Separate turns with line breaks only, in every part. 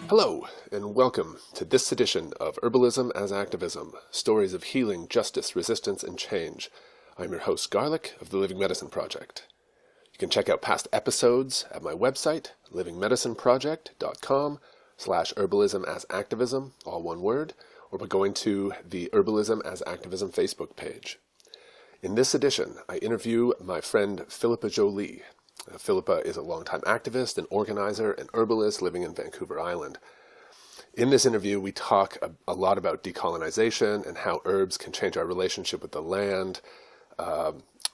Hello, and welcome to this edition of Herbalism As Activism, Stories of Healing, Justice, Resistance, and Change. I'm your host, Garlic, of the Living Medicine Project. You can check out past episodes at my website, livingmedicineproject.com/herbalismasactivism, all one word, or by going to the Herbalism As Activism Facebook page. In this edition, I interview my friend Philippa Joly. Philippa is a longtime activist, an organizer, and herbalist living in Vancouver Island. In this interview, we talk a lot about decolonization and how herbs can change our relationship with the land,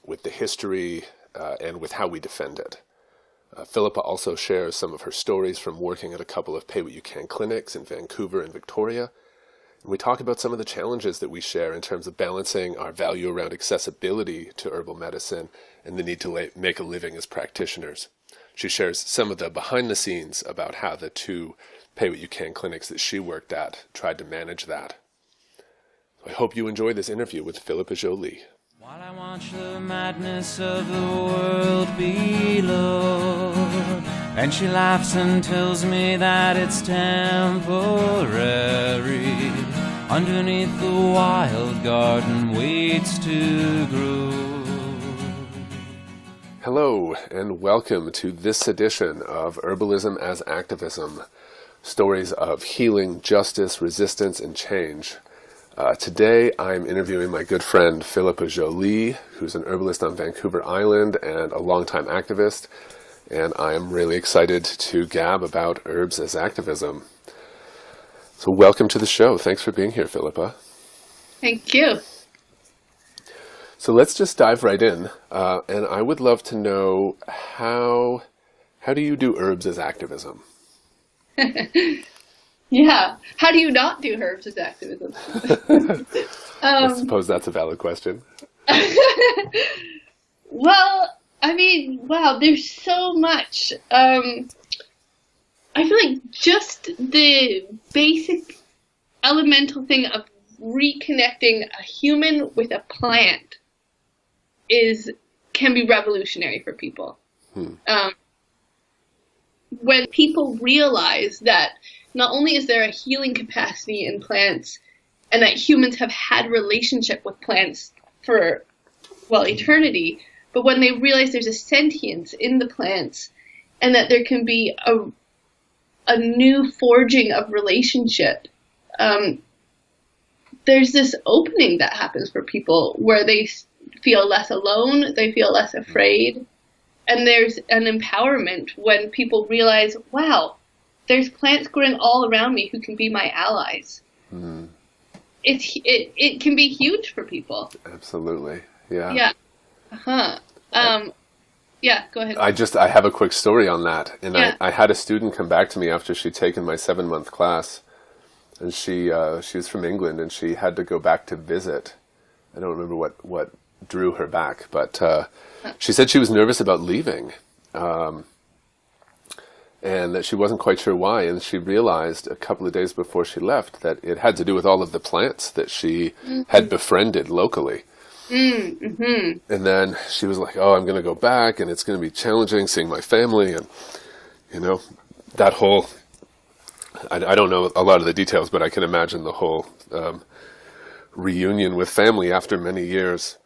with the history, and with how we defend it. Philippa also shares some of her stories from working at a couple of pay-what-you-can clinics in Vancouver and Victoria. And we talk about some of the challenges that we share in terms of balancing our value around accessibility to herbal medicine and the need to make a living as practitioners. She shares some of the behind the scenes about how the two pay-what-you-can clinics that she worked at tried to manage that. So I hope you enjoy this interview with Philippa Joly.
While I watch the madness of the world below, and she laughs and tells me that it's temporary, underneath the wild garden waits to grow.
Hello, and welcome to this edition of Herbalism as Activism, Stories of Healing, Justice, Resistance, and Change. Today I'm interviewing my good friend Philippa Joly, who's an herbalist on Vancouver Island and a longtime activist, and I am really excited to gab about herbs as activism. So welcome to the show. Thanks for being here, Philippa.
Thank you.
So let's just dive right in, and I would love to know how do you do herbs as activism?
Yeah. How do you not do herbs as activism?
I suppose that's a valid question.
Well, I mean, wow, there's so much. I feel like just the basic elemental thing of reconnecting a human with a plant can be revolutionary for people. When people realize that not only is there a healing capacity in plants and that humans have had relationship with plants for, eternity, but when they realize there's a sentience in the plants and that there can be a new forging of relationship, there's this opening that happens for people where they feel less alone, they feel less afraid, and there's an empowerment when people realize, wow, there's plants growing all around me who can be my allies. Mm. It can be huge for people.
Absolutely, yeah.
Yeah. Yeah, go ahead.
I have a quick story on that. And
yeah.
I had a student come back to me after she'd taken my 7-month class, and she was from England, and she had to go back to visit. I don't remember what drew her back, but she said she was nervous about leaving, and that she wasn't quite sure why. And she realized a couple of days before she left that it had to do with all of the plants that she had befriended locally. Mm-hmm. And then she was like, oh, I'm going to go back, and it's going to be challenging seeing my family. And, that whole, I don't know a lot of the details, but I can imagine the whole reunion with family after many years.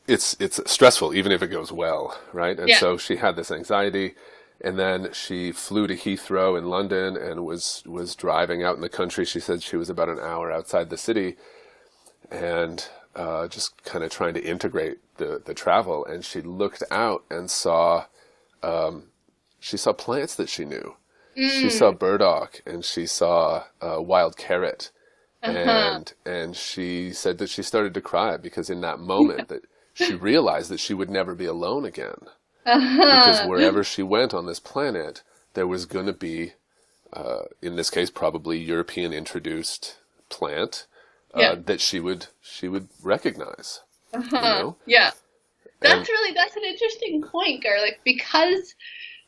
It's stressful, even if it goes well, right? And so she had this anxiety, and then she flew to Heathrow in London and was driving out in the country. She said she was about an hour outside the city, and just kind of trying to integrate the travel. And she looked out and saw plants that she knew. She saw burdock, and she saw wild carrot, and she said that she started to cry because in that moment that she realized that she would never be alone again. Because wherever she went on this planet, there was going to be, in this case, probably European introduced plant that she would recognize.
Yeah, that's an interesting point, Garlic. Because,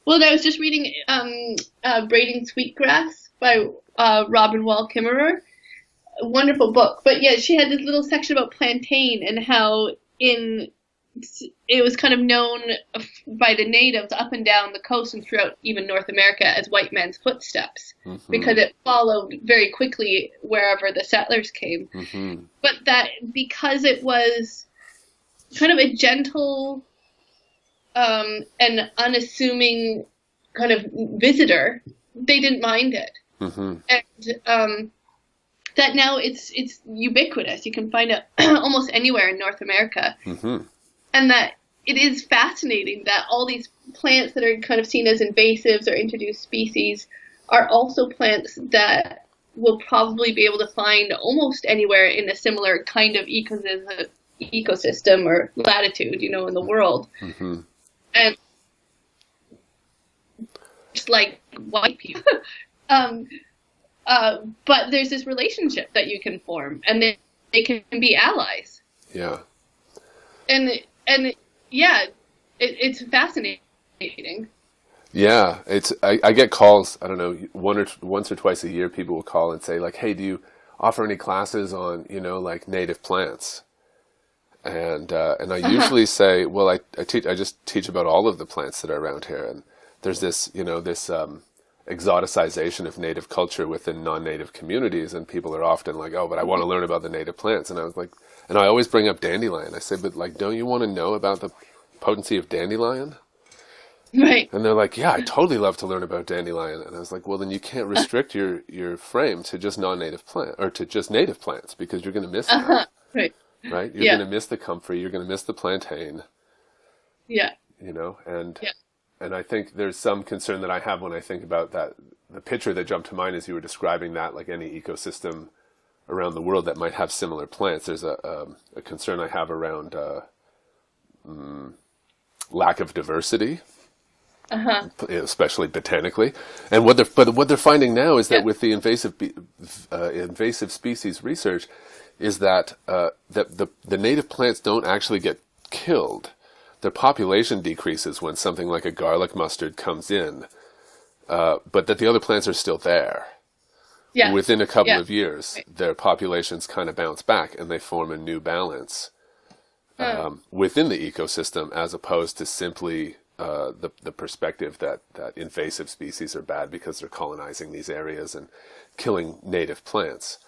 I was just reading "Braiding Sweetgrass" by Robin Wall Kimmerer, a wonderful book. But yeah, she had this little section about plantain and how in it was kind of known by the natives up and down the coast and throughout even North America as white man's footsteps, because it followed very quickly wherever the settlers came. But that because it was kind of a gentle and unassuming kind of visitor, they didn't mind it. And that now it's ubiquitous. You can find it almost anywhere in North America. And that it is fascinating that all these plants that are kind of seen as invasives or introduced species are also plants that we'll probably be able to find almost anywhere in a similar kind of ecosystem or latitude, you know, in the world. And just like white people. But there's this relationship that you can form, and they can be allies.
Yeah.
And yeah, it's fascinating.
Yeah, I get calls, I don't know, once or twice a year, people will call and say like, hey, do you offer any classes on, you know, like native plants? And I usually say, well, I just teach about all of the plants that are around here. And there's this, you know, this exoticization of native culture within non-native communities. And people are often like, oh, but I want to learn about the native plants. And I was like, and I always bring up dandelion. I say, but like, don't you want to know about the potency of dandelion?
Right.
And they're like, yeah, I totally love to learn about dandelion. And I was like, well, then you can't restrict your frame to just non-native plant or to just native plants, because you're going to miss them.
Right.
Right? You're going to miss the comfrey. You're going to miss the plantain.
Yeah.
You know, and I think there's some concern that I have when I think about that. The picture that jumped to mind as you were describing that, like any ecosystem around the world that might have similar plants, there's a concern I have around lack of diversity. Especially botanically, and what they're finding now is that with the invasive species research, is that that the native plants don't actually get killed. Their population decreases when something like a garlic mustard comes in, but that the other plants are still there. Yeah. Within a couple of years, their populations kind of bounce back and they form a new balance within the ecosystem, as opposed to simply the perspective that invasive species are bad because they're colonizing these areas and killing native plants.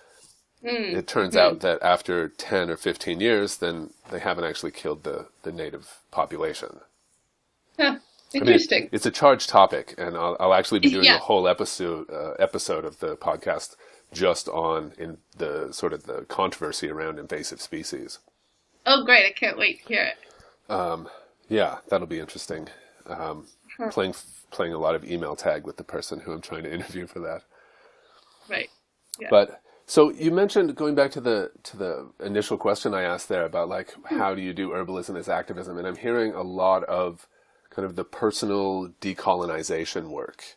It turns out that after 10 or 15 years, then they haven't actually killed the native population.
Interesting.
I mean, it's a charged topic, and I'll actually be doing a whole episode of the podcast just on the sort of the controversy around invasive species.
Oh, great. I can't wait to hear it.
Yeah, that'll be interesting. Playing a lot of email tag with the person who I'm trying to interview for that.
Right. Yeah.
But so you mentioned, going back to the initial question I asked there about like how do you do herbalism as activism, and I'm hearing a lot of kind of the personal decolonization work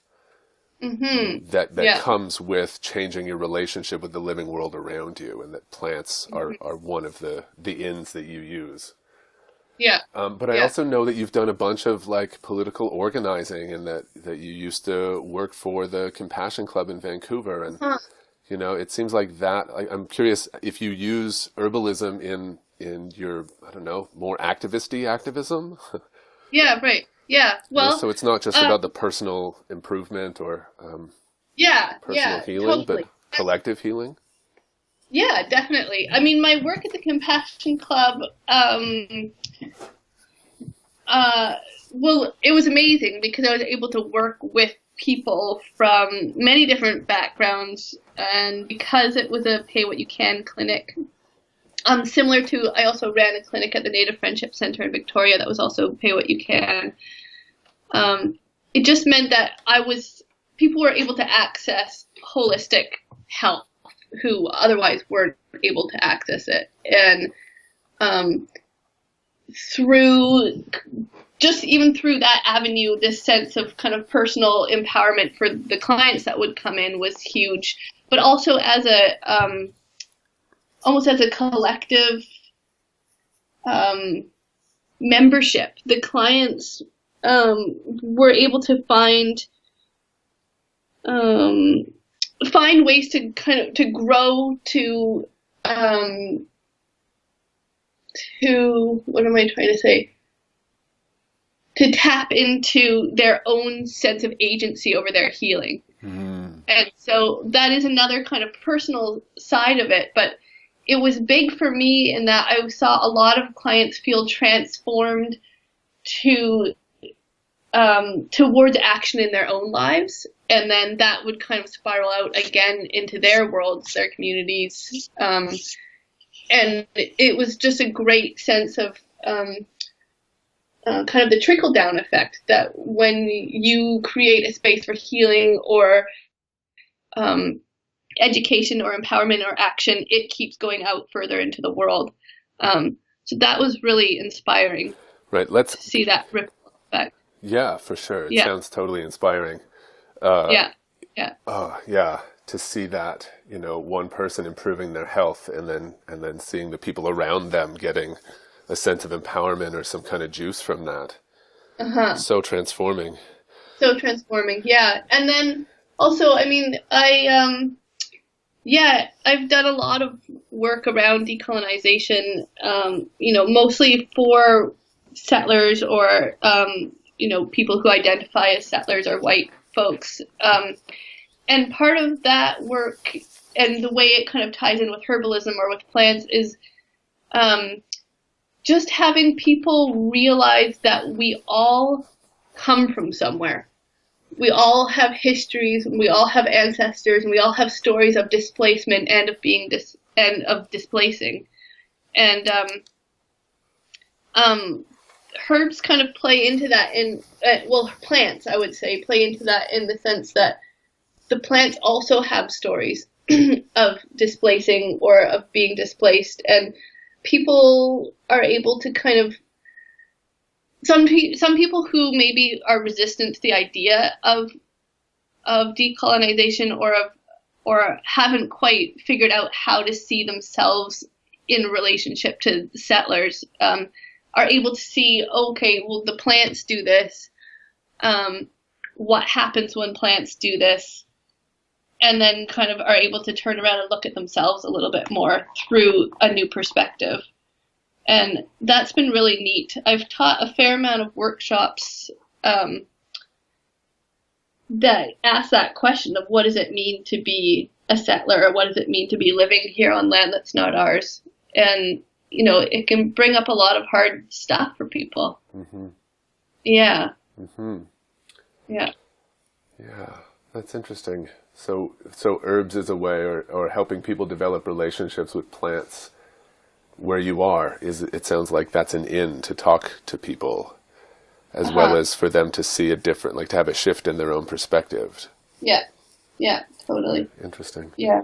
that comes with changing your relationship with the living world around you, and that plants are one of the inns that you use.
Yeah.
But I also know that you've done a bunch of like political organizing, and that you used to work for the Compassion Club in Vancouver. And, you know, it seems like that, I'm curious if you use herbalism in your, I don't know, more activist-y activism.
Yeah, right. Yeah. Well,
you know, so it's not just about the personal improvement or personal healing,
totally.
but collective healing.
Yeah, definitely. I mean, my work at the Compassion Club, well, it was amazing because I was able to work with people from many different backgrounds, and because it was a pay what you can clinic, similar to, I also ran a clinic at the Native Friendship Center in Victoria that was also pay what you can. It just meant that people were able to access holistic health who otherwise weren't able to access it. And through that avenue, this sense of kind of personal empowerment for the clients that would come in was huge, but also as almost as a collective membership. The clients were able to find ways to kind of to grow, to to, what am I trying to say? To tap into their own sense of agency over their healing. And so that is another kind of personal side of it, but it was big for me in that I saw a lot of clients feel transformed towards action in their own lives, and then that would kind of spiral out again into their worlds, their communities, and it was just a great sense of kind of the trickle-down effect, that when you create a space for healing or education or empowerment or action, it keeps going out further into the world. So that was really inspiring.
Right.
To see that ripple effect.
Yeah, for sure. It sounds totally inspiring.
Yeah.
Oh, yeah. To see that, one person improving their health and then seeing the people around them getting a sense of empowerment or some kind of juice from that. So transforming. Yeah. And then also, I mean, I've done a lot of work around decolonization, mostly for settlers or, people who identify as settlers or white folks. And part of that work and the way it kind of ties in with herbalism or with plants is just having people realize that we all come from somewhere. We all have histories, and we all have ancestors, and we all have stories of displacement and of being of displacing. And herbs kind of play into that plants, I would say, play into that in the sense that the plants also have stories of displacing or of being displaced, and people are able to kind of, some people who maybe are resistant to the idea of decolonization or haven't quite figured out how to see themselves in relationship to the settlers, are able to see, okay, well, the plants do this. What happens when plants do this? And then kind of are able to turn around and look at themselves a little bit more through a new perspective. And that's been really neat. I've taught a fair amount of workshops that ask that question of what does it mean to be a settler, or what does it mean to be living here on land that's not ours? And, it can bring up a lot of hard stuff for people. Yeah. Yeah. Yeah, that's interesting. So herbs is a way, or helping people develop relationships with plants where you are, it sounds like that's an in to talk to people, as well as for them to see a different, like to have a shift in their own perspective.
Yeah, totally.
Interesting.
Yeah,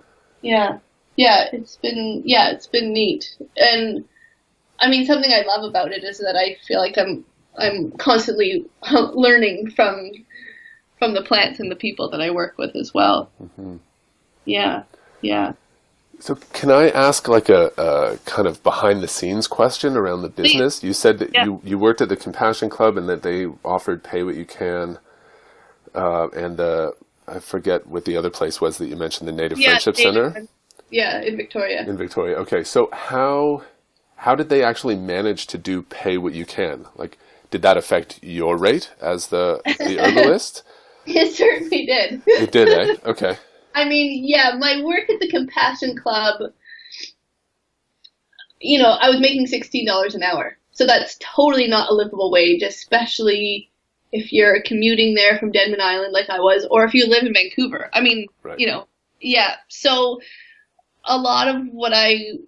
it's been neat. And I mean, something I love about it is that I feel like I'm constantly learning from the plants and the people that I work with as well. Yeah.
So can I ask like a kind of behind the scenes question around the business? You said that you worked at the Compassion Club and that they offered pay what you can. And I forget what the other place was that you mentioned, the Native Friendship Center?
Yeah, in Victoria.
Okay. So how did they actually manage to do pay what you can? Like, did that affect your rate as the herbalist?
It certainly did.
It did, eh? Okay.
I mean, yeah, my work at the Compassion Club, I was making $16 an hour. So that's totally not a livable wage, especially if you're commuting there from Denman Island like I was, or if you live in Vancouver. I mean,
right.
Yeah. So a lot of what I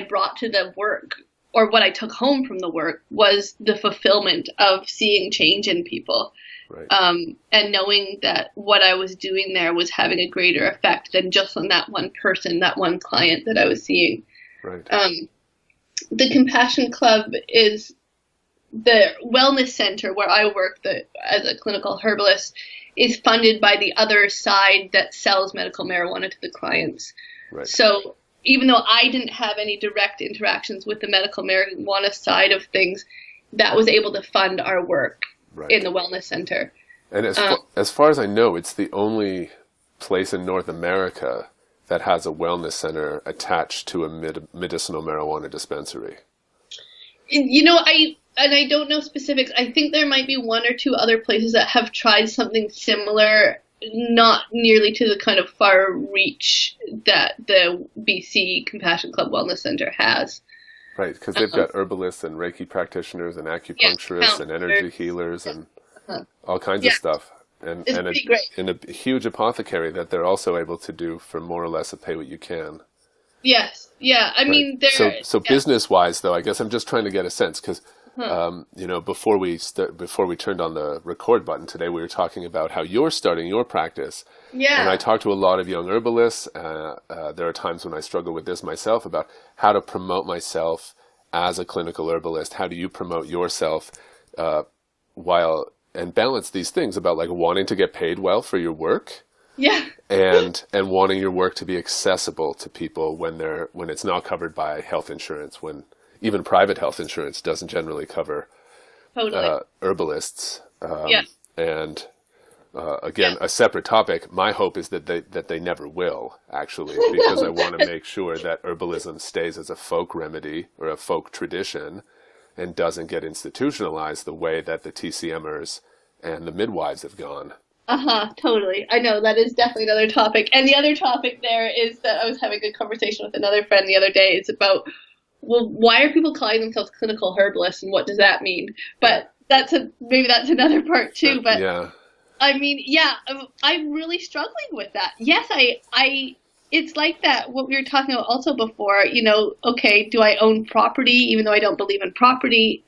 brought to the work, or what I took home from the work, was the fulfillment of seeing change in people.
Right.
And knowing that what I was doing there was having a greater effect than just on that one person, that one client that I was seeing.
Right.
The Compassion Club is the wellness center where I work as a clinical herbalist, is funded by the other side that sells medical marijuana to the clients.
Right.
So even though I didn't have any direct interactions with the medical marijuana side of things, that was able to fund our work. Right. In the wellness center.
And as far as I know, it's the only place in North America that has a wellness center attached to a medicinal marijuana dispensary.
I don't know specifics. I think there might be one or two other places that have tried something similar, not nearly to the kind of far reach that the BC Compassion Club Wellness Center has.
Right, because they've got herbalists and Reiki practitioners and acupuncturists and energy healers and all kinds of stuff. And a huge apothecary that they're also able to do for more or less a pay what you can.
Yes, yeah. I mean,
so business-wise, though, I guess I'm just trying to get a sense because, before we turned on the record button today, we were talking about how you're starting your practice.
Yeah.
And I talk to a lot of young herbalists. There are times when I struggle with this myself about how to promote myself as a clinical herbalist. How do you promote yourself and balance these things about like wanting to get paid well for your work?
Yeah.
and wanting your work to be accessible to people when it's not covered by health insurance, when even private health insurance doesn't generally cover herbalists. And again, a separate topic. My hope is that they never will, actually, because I want to make sure that herbalism stays as a folk remedy or a folk tradition and doesn't get institutionalized the way that the TCMers and the midwives have gone.
Totally. I know that is definitely another topic. And the other topic there is that I was having a conversation with another friend the other day. It's about, well, why are people calling themselves clinical herbalists and what does that mean? But maybe that's another part too. But
yeah.
I mean, I'm really struggling with that. Yes, it's like that, what we were talking about also before, okay, do I own property even though I don't believe in property?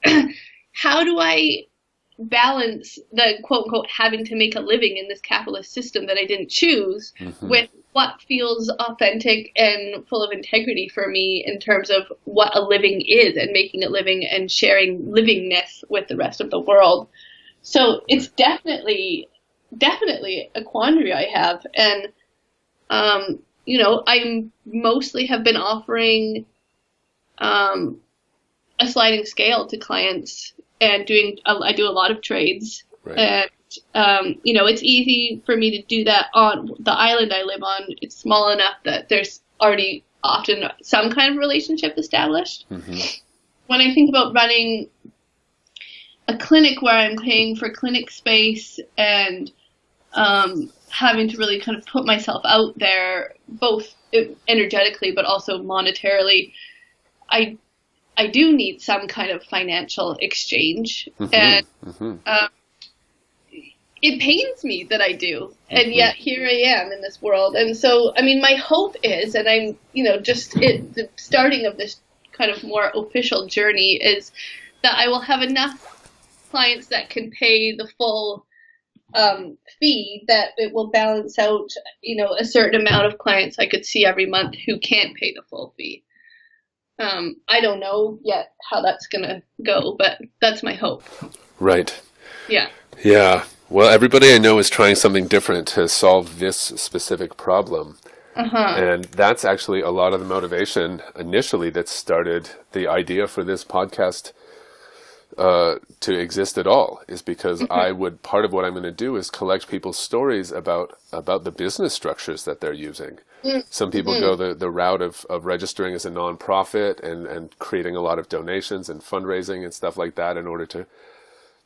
How do I balance the quote unquote having to make a living in this capitalist system that I didn't choose with what feels authentic and full of integrity for me in terms of what a living is and making a living and sharing livingness with the rest of the world. So it's definitely a quandary I have. And, I mostly have been offering a sliding scale to clients and I do a lot of trades. Right. And, it's easy for me to do that on the island I live on. It's small enough that there's already often some kind of relationship established. Mm-hmm. When I think about running a clinic where I'm paying for clinic space and having to really kind of put myself out there, both energetically but also monetarily, I do need some kind of financial exchange, and it pains me that I do, and yet here I am in this world. And so, I mean, my hope is, and I'm, the starting of this kind of more official journey is that I will have enough clients that can pay the full fee, that it will balance out, a certain amount of clients I could see every month who can't pay the full fee. I don't know yet how that's going to go, but that's my hope.
Right.
Yeah.
Yeah. Well, everybody I know is trying something different to solve this specific problem. And that's actually a lot of the motivation initially that started the idea for this podcast to exist at all, is because part of what I'm going to do is collect people's stories about the business structures that they're using. Some people go the route of registering as a nonprofit and creating a lot of donations and fundraising and stuff like that in order to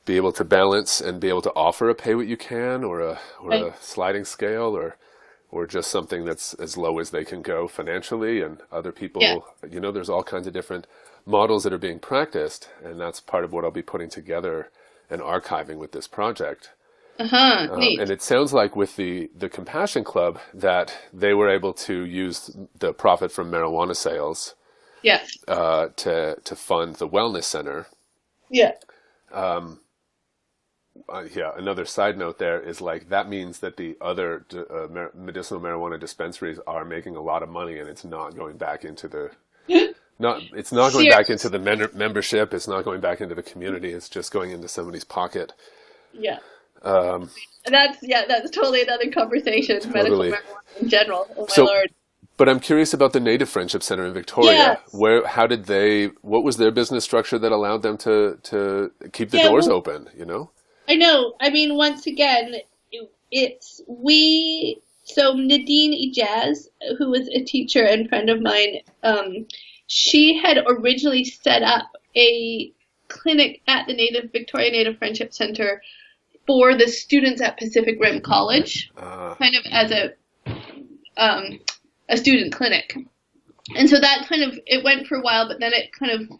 be able to balance and be able to offer a pay what you can or a sliding scale or just something that's as low as they can go financially. And other people, there's all kinds of different models that are being practiced, and that's part of what I'll be putting together and archiving with this project.
Neat.
And it sounds like with the Compassion Club that they were able to use the profit from marijuana sales to fund the wellness center.
Yeah.
Another side note there is like that means that the other medicinal marijuana dispensaries are making a lot of money, and it's not going back into the going back into the membership. It's not going back into the community. It's just going into somebody's pocket. Yeah.
That's totally another conversation. Totally. Medical marijuana in general. Oh my Lord.
But I'm curious about the Native Friendship Center in Victoria. Yes. What was their business structure that allowed them to keep the doors open,
I know. I mean, once again, so Nadine Ijaz, who was a teacher and friend of mine, she had originally set up a clinic at the Victoria Native Friendship Center for the students at Pacific Rim College, kind of as a student clinic. And so that kind of, it went for a while, but then it kind of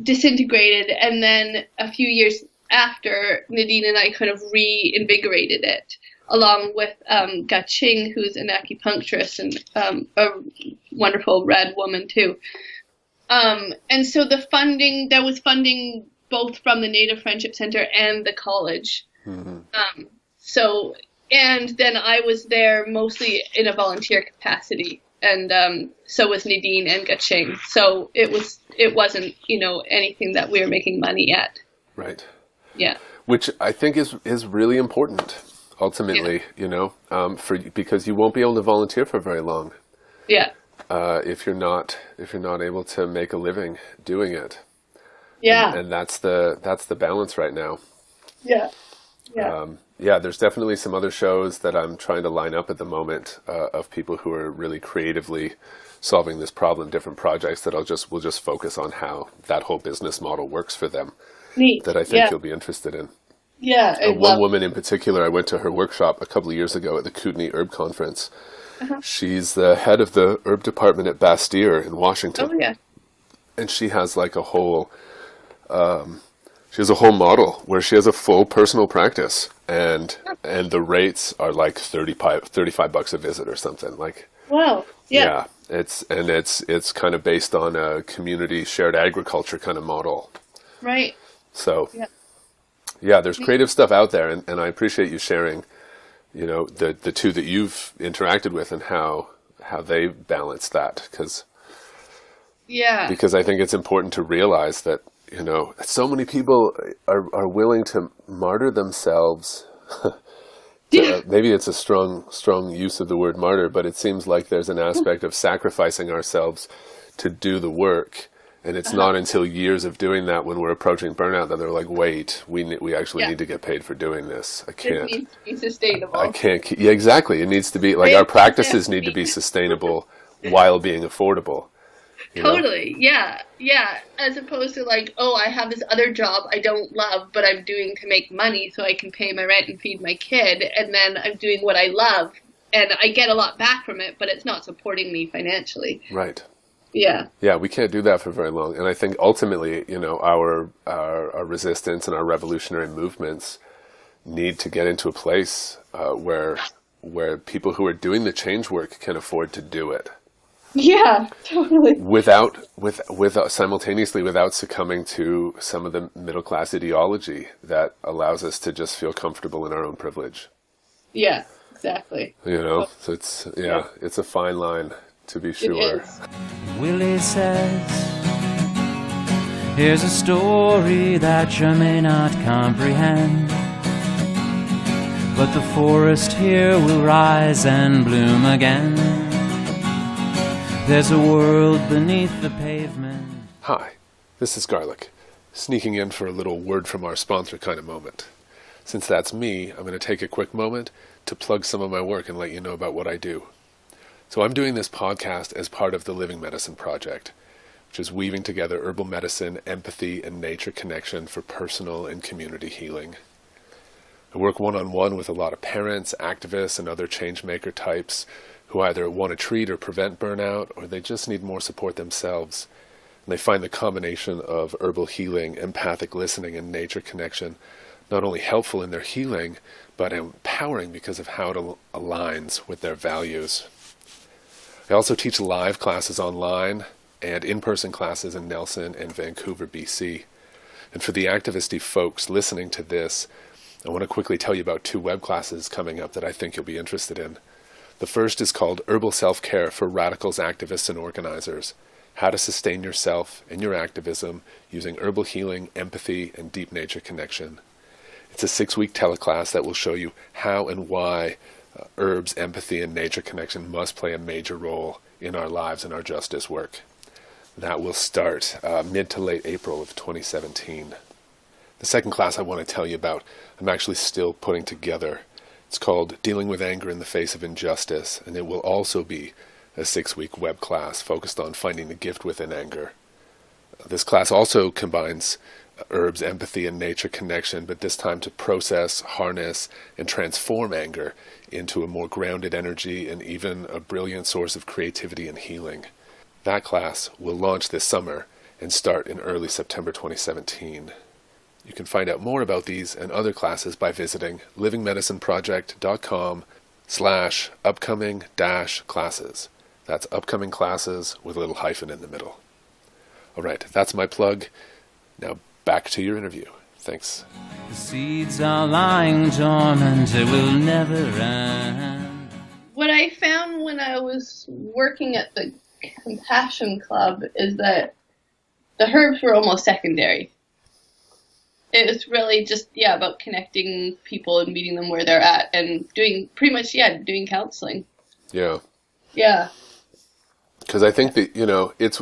disintegrated. And then a few years after, Nadine and I kind of reinvigorated it, along with Ga-Ching, who's an acupuncturist and a wonderful red woman too. And so there was funding both from the Native Friendship Center and the college. Mm-hmm. And then I was there mostly in a volunteer capacity, and so was Nadine and Ga-Ching. So it wasn't, anything that we were making money at.
Right.
Yeah.
Which I think is really important ultimately, because you won't be able to volunteer for very long.
Yeah.
If you're not able to make a living doing it.
Yeah.
And that's the balance right now.
Yeah. Yeah.
There's definitely some other shows that I'm trying to line up at the moment of people who are really creatively solving this problem, different projects that we'll just focus on how that whole business model works for them.
Neat.
That I think you'll be interested in.
Yeah.
One woman in particular, I went to her workshop a couple of years ago at the Kootenai Herb Conference. Uh-huh. She's the head of the herb department at Bastyr in Washington.
Oh, yeah.
And she has like a whole model where she has a full personal practice, and the rates are like $35 a visit or something. Like,
wow. Yeah.
It's kind of based on a community shared agriculture kind of model.
Right.
So there's creative stuff out there, and I appreciate you sharing, the two that you've interacted with and how they balance that, because I think it's important to realize that, so many people are willing to martyr themselves. Maybe it's a strong use of the word martyr, but it seems like there's an aspect of sacrificing ourselves to do the work. And it's not until years of doing that, when we're approaching burnout, that they're like, wait, we actually need to get paid for doing this. I can't. It needs to
be sustainable.
I can't. Yeah, exactly. It needs to be like our practices need to be sustainable while being affordable.
Totally. Yeah. As opposed to like, I have this other job I don't love, but I'm doing to make money so I can pay my rent and feed my kid. And then I'm doing what I love, and I get a lot back from it, but it's not supporting me financially.
Right.
Yeah,
we can't do that for very long. And I think ultimately, our resistance and our revolutionary movements need to get into a place where people who are doing the change work can afford to do it.
Yeah, totally.
Without simultaneously without succumbing to some of the middle class ideology that allows us to just feel comfortable in our own privilege.
Yeah, exactly.
So it's a fine line, to be sure.
It is.
Willie says, here's a story that you may not comprehend, but the forest here will rise and bloom again. There's a world beneath the pavement.
Hi, this is Garlic, sneaking in for a little word from our sponsor kind of moment. Since that's me, I'm going to take a quick moment to plug some of my work and let you know about what I do. So I'm doing this podcast as part of the Living Medicine Project, which is weaving together herbal medicine, empathy, and nature connection for personal and community healing. I work one-on-one with a lot of parents, activists, and other change-maker types who either want to treat or prevent burnout, or they just need more support themselves. And they find the combination of herbal healing, empathic listening, and nature connection not only helpful in their healing, but empowering because of how it aligns with their values. I also teach live classes online and in-person classes in Nelson and Vancouver, BC. And for the activisty folks listening to this, I want to quickly tell you about 2 web classes coming up that I think you'll be interested in. The first is called Herbal Self-Care for Radicals, Activists, and Organizers: How to Sustain Yourself and Your Activism Using Herbal Healing, Empathy, and Deep Nature Connection. It's a 6-week teleclass that will show you how and why herbs, empathy, and nature connection must play a major role in our lives and our justice work. That will start mid to late April of 2017. The second class I want to tell you about, I'm actually still putting together. It's called Dealing with Anger in the Face of Injustice, and it will also be a 6-week web class focused on finding the gift within anger. This class also combines herbs, empathy, and nature connection, but this time to process, harness, and transform anger into a more grounded energy and even a brilliant source of creativity and healing. That class will launch this summer and start in early September 2017. You can find out more about these and other classes by visiting livingmedicineproject.com/upcoming-classes. That's upcoming classes with a little hyphen in the middle. All right, that's my plug. Now back to your interview. Thanks.
The seeds are lying dormant, it will never end.
What I found when I was working at the Compassion Club is that the herbs were almost secondary. It was really just, about connecting people and meeting them where they're at and doing counseling.
Yeah.
Yeah.
Because I think that, it's,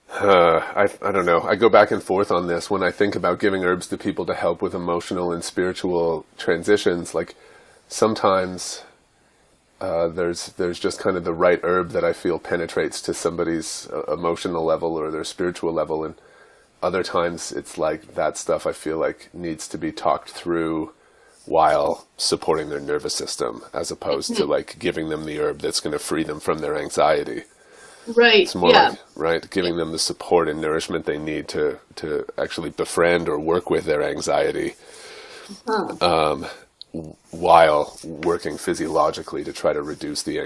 I don't know, I go back and forth on this when I think about giving herbs to people to help with emotional and spiritual transitions. Like sometimes there's just kind of the right herb that I feel penetrates to somebody's emotional level or their spiritual level, and other times it's like that stuff I feel like needs to be talked through while supporting their nervous system, as opposed to like giving them the herb that's going to free them from their anxiety.
Right.
It's more like, right, giving them the support and nourishment they need to actually befriend or work with their anxiety, while working physiologically to try to reduce the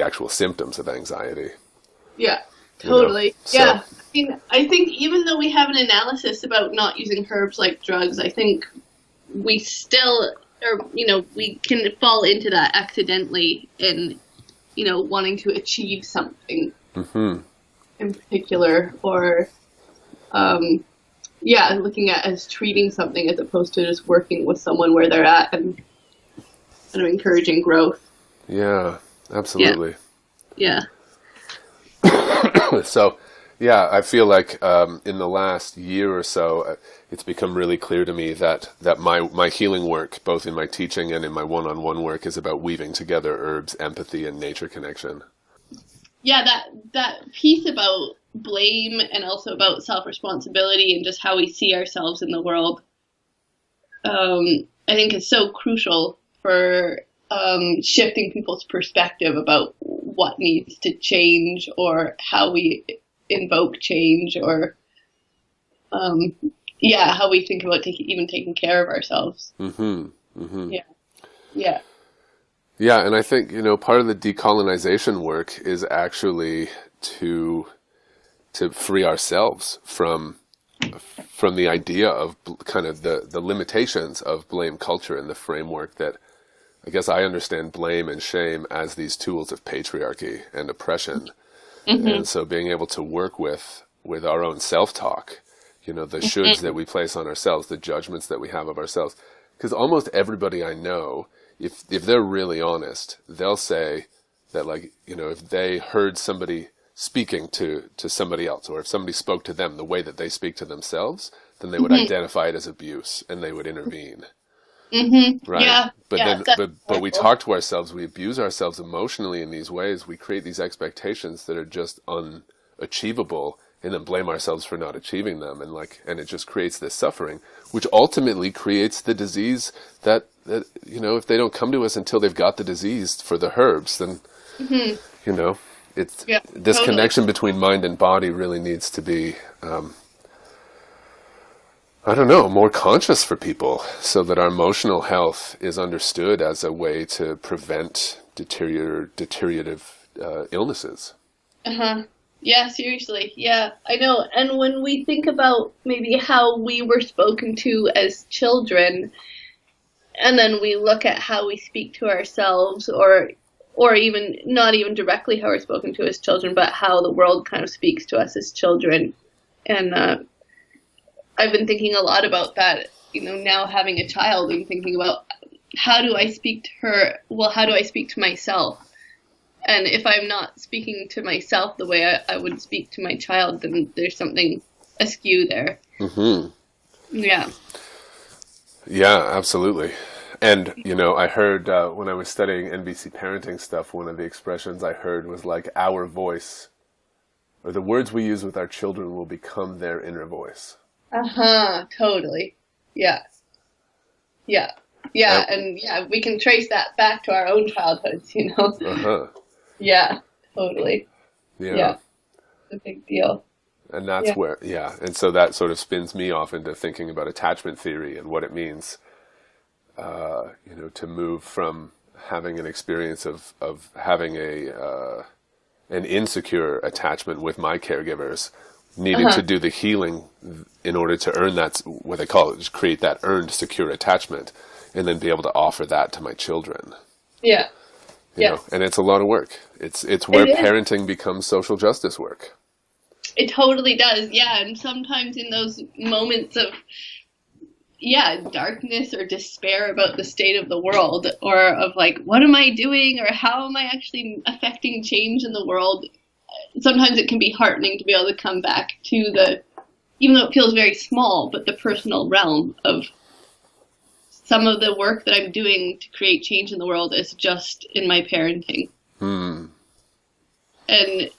actual symptoms of anxiety.
Yeah, totally.
So,
yeah. I think even though we have an analysis about not using herbs like drugs, I think we still, we can fall into that accidentally in, wanting to achieve something in particular, or, looking at as treating something as opposed to just working with someone where they're at and kind of encouraging growth.
Yeah, absolutely.
Yeah.
So, I feel like in the last year or so, it's become really clear to me that my healing work, both in my teaching and in my one-on-one work, is about weaving together herbs, empathy, and nature connection. Yeah,
that piece about blame and also about self-responsibility and just how we see ourselves in the world, I think is so crucial for shifting people's perspective about what needs to change or how we invoke change, or how we think about taking care of ourselves.
Yeah, and I think, part of the decolonization work is actually to free ourselves from the idea of kind of the limitations of blame culture and the framework that I guess I understand blame and shame as these tools of patriarchy and oppression. And so being able to work with our own self-talk, the shoulds that we place on ourselves, the judgments that we have of ourselves. Because almost everybody I know, if they're really honest, they'll say that, like, if they heard somebody speaking to somebody else, or if somebody spoke to them the way that they speak to themselves, then they would identify it as abuse and they would intervene. Right.
Yeah.
But we talk to ourselves, we abuse ourselves emotionally in these ways, we create these expectations that are just unachievable, and then blame ourselves for not achieving them, and it just creates this suffering, which ultimately creates the disease that if they don't come to us until they've got the disease for the herbs, then it's this connection between mind and body really needs to be more conscious for people, so that our emotional health is understood as a way to prevent deteriorative illnesses.
Yeah, seriously. Yeah, I know. And when we think about maybe how we were spoken to as children, and then we look at how we speak to ourselves, or even not even directly how we're spoken to as children, but how the world kind of speaks to us as children. And I've been thinking a lot about that, now having a child, and thinking about how do I speak to her? Well, how do I speak to myself? And if I'm not speaking to myself the way I would speak to my child, then there's something askew there. Yeah.
Yeah, absolutely. And, I heard when I was studying NBC parenting stuff, one of the expressions I heard was like, our voice or the words we use with our children will become their inner voice.
Totally. Yeah. And we can trace that back to our own childhoods, you know. Yeah, totally. Yeah. It's a big deal.
And that's where, and so that sort of spins me off into thinking about attachment theory and what it means, you know, to move from having an experience of having an insecure attachment with my caregivers, needing to do the healing in order to earn that, what they call it, just create that earned secure attachment, and then be able to offer that to my children.
Yeah.
You know, and it's a lot of work. It's where parenting becomes social justice work.
It totally does, yeah. And sometimes in those moments of, darkness or despair about the state of the world, or of like, what am I doing, or how am I actually affecting change in the world, sometimes it can be heartening to be able to come back to the, even though it feels very small, but the personal realm of some of the work that I'm doing to create change in the world is just in my parenting. And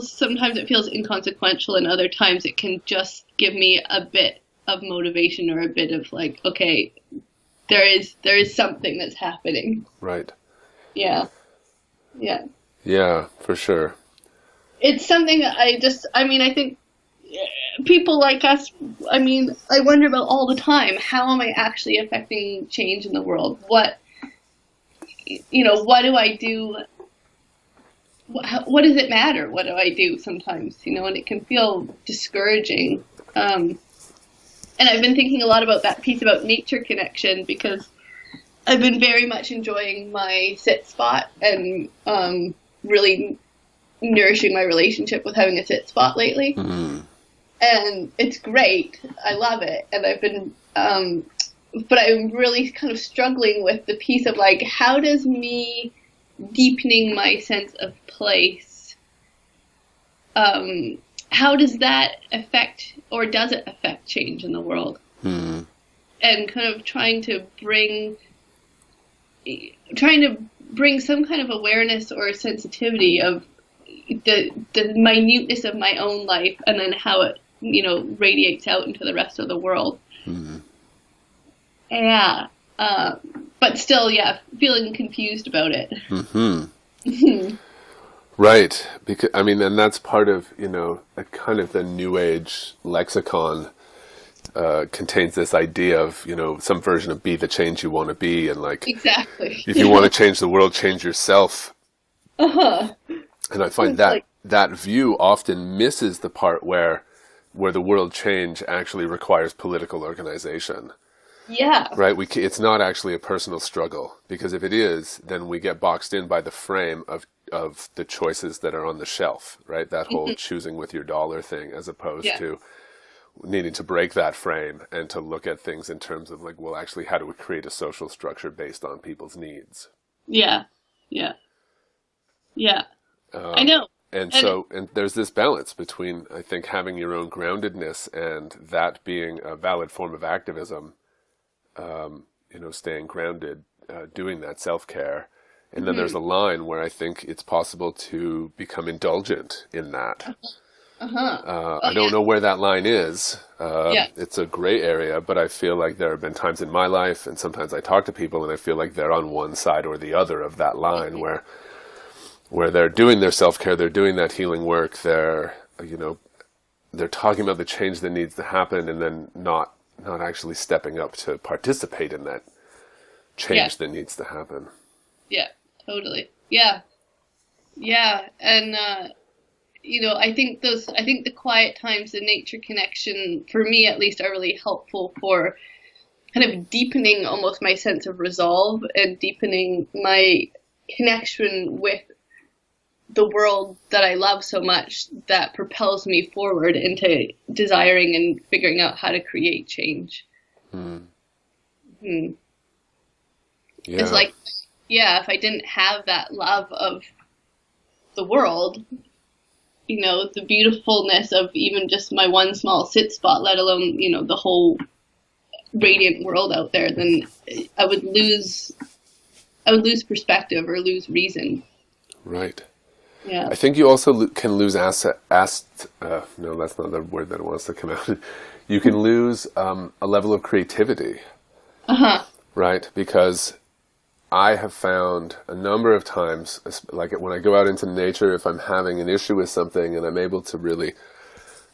sometimes it feels inconsequential, and other times it can just give me a bit of motivation, or a bit of like, okay, there is something that's happening.
Right.
Yeah,
for sure.
It's something that I think people like us, I wonder about all the time, how am I actually affecting change in the world? What do I do? What does it matter? What do I do sometimes, and it can feel discouraging. And I've been thinking a lot about that piece about nature connection, because I've been very much enjoying my sit spot and really nourishing my relationship with having a sit spot lately. And it's great. I love it. And I've been, but I'm really kind of struggling with the piece of like, how does me deepening my sense of place, how does that affect, or does it affect change in the world? And kind of trying to bring some kind of awareness or sensitivity of the minuteness of my own life, and then how it, radiates out into the rest of the world. Yeah. But still, feeling confused about it.
Right. Because, and that's part of, a kind of the New Age lexicon contains this idea of, some version of be the change you want to be. And like,
exactly.
If you want to change the world, change yourself. And I find that view often misses the part where the world change actually requires political organization.
Yeah.
Right. It's not actually a personal struggle, because if it is, then we get boxed in by the frame of the choices that are on the shelf, right? That whole choosing with your dollar thing, as opposed to needing to break that frame and to look at things in terms of like, well, actually, how do we create a social structure based on people's needs?
Yeah. I know.
And there's this balance between, I think, having your own groundedness and that being a valid form of activism, staying grounded, doing that self-care. And then there's a line where I think it's possible to become indulgent in that. I don't know where that line is. It's a gray area, but I feel like there have been times in my life, and sometimes I talk to people and I feel like they're on one side or the other of that line, where they're doing their self-care, they're doing that healing work, they're talking about the change that needs to happen, and then not actually stepping up to participate in that change that needs to happen.
Yeah, totally. Yeah. And, I think the quiet times, the nature connection, for me at least, are really helpful for kind of deepening almost my sense of resolve, and deepening my connection with the world that I love so much, that propels me forward into desiring and figuring out how to create change. It's like, if I didn't have that love of the world, the beautifulness of even just my one small sit spot, let alone, the whole radiant world out there, then I would lose perspective, or lose reason.
Right.
Yeah.
I think you also can lose no, that's not the word that wants to come out. You can lose a level of creativity, right? Because I have found a number of times, like when I go out into nature, if I'm having an issue with something and I'm able to really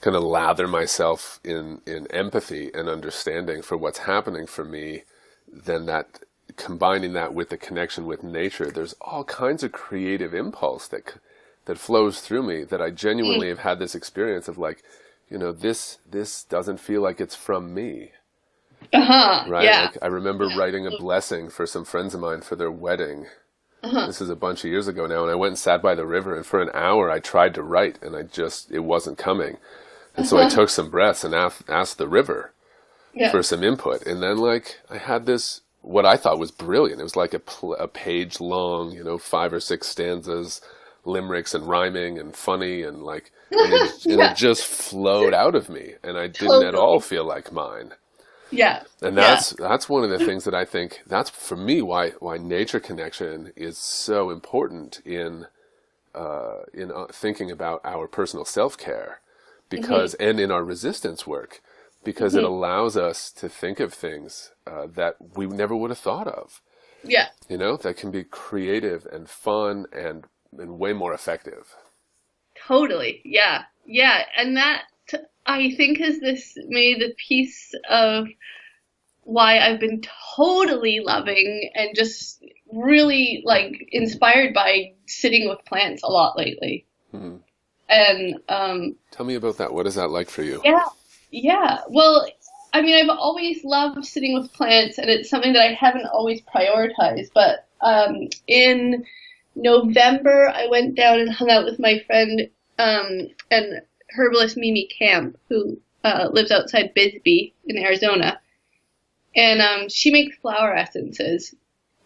kind of lather myself in empathy and understanding for what's happening for me, then that combining that with the connection with nature, there's all kinds of creative impulse that flows through me, that I genuinely have had this experience of like, this doesn't feel like it's from me. Right?
Yeah.
Like I remember writing a blessing for some friends of mine for their wedding. This is a bunch of years ago now, and I went and sat by the river, and for an hour I tried to write, and it wasn't coming. And so I took some breaths and asked the river for some input. And then like I had this, what I thought was brilliant. It was like a page long, 5 or 6 stanzas, limericks and rhyming and funny, and like, and it just flowed out of me, and I didn't at all feel like mine.
Yeah.
And that's one of the things that I think, that's for me why nature connection is so important in thinking about our personal self-care, because and in our resistance work, because it allows us to think of things that we never would have thought of.
Yeah.
That can be creative and fun and way more effective.
Totally. Yeah. Yeah. And that, I think, is this maybe the piece of why I've been totally loving and just really like inspired by sitting with plants a lot lately. And
tell me about that. What is that like for you?
Yeah. Well, I mean, I've always loved sitting with plants, and it's something that I haven't always prioritized. But in November, I went down and hung out with my friend and herbalist Mimi Camp, who lives outside Bisbee in Arizona. And she makes flower essences.